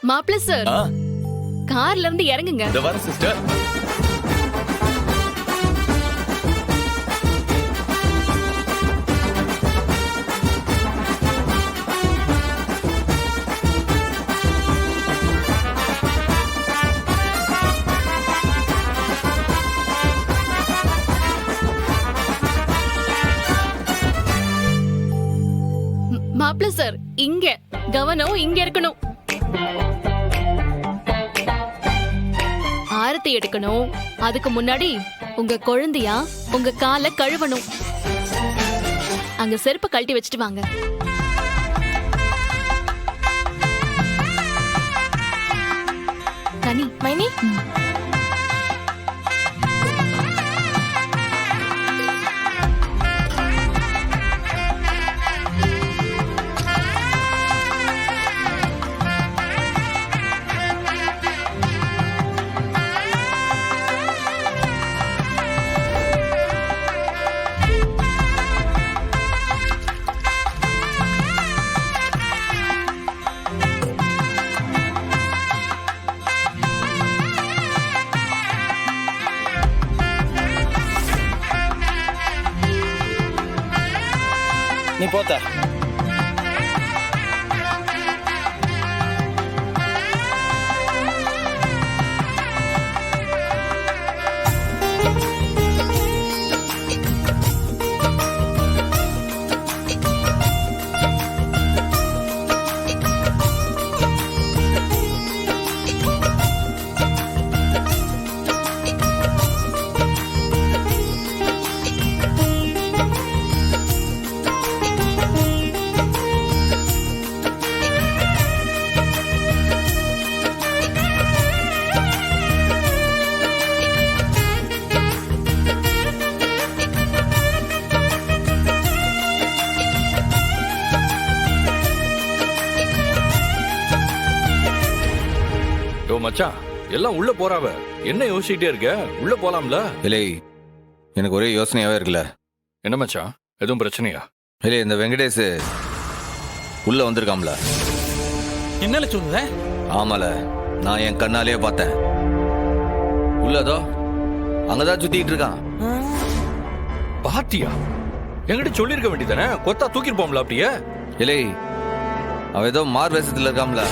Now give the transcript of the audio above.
மாப்பிள்ள சார், கார்ல இருந்து இறங்குங்க. இந்த வர சிஸ்டர். மாப்பிள்ள சார், இங்க கவனம் இங்க இருக்கணும். ஆரத்தி எடுக்கணும். அதுக்கு முன்னாடி உங்க குழந்தையா உங்க காலை கழுவணும். அங்க செருப்பை கழட்டி வச்சுட்டு வாங்க. கனி, மைனி, நீ போத்த. மச்சான், எல்லாம் உள்ள போறாவ. என்ன யோசிச்சுட்டே இருக்க? உள்ள போலாம்ல? இல்லை, எனக்கு ஒரே யோசனையாவே இருக்குல்ல. என்ன மச்சான், எதுவும் பிரச்சனையா? இல்லை, இந்த வெங்கடேஷ் உள்ள வந்திருக்காம்ல. என்னல சொல்லுத? ஆமால, நான் என் கண்ணாலேயே பார்த்தேன். உள்ளதோ அங்கதான் சுத்திட்டு இருக்கான். பாத்தியா? என்கிட்ட சொல்லிருக்க வேண்டியதானே? கொத்தா தூக்கிருப்போம்ல அப்படியே. இல்லை, அவ ஏதோ மார் வேஷத்துல இருக்காம்ல.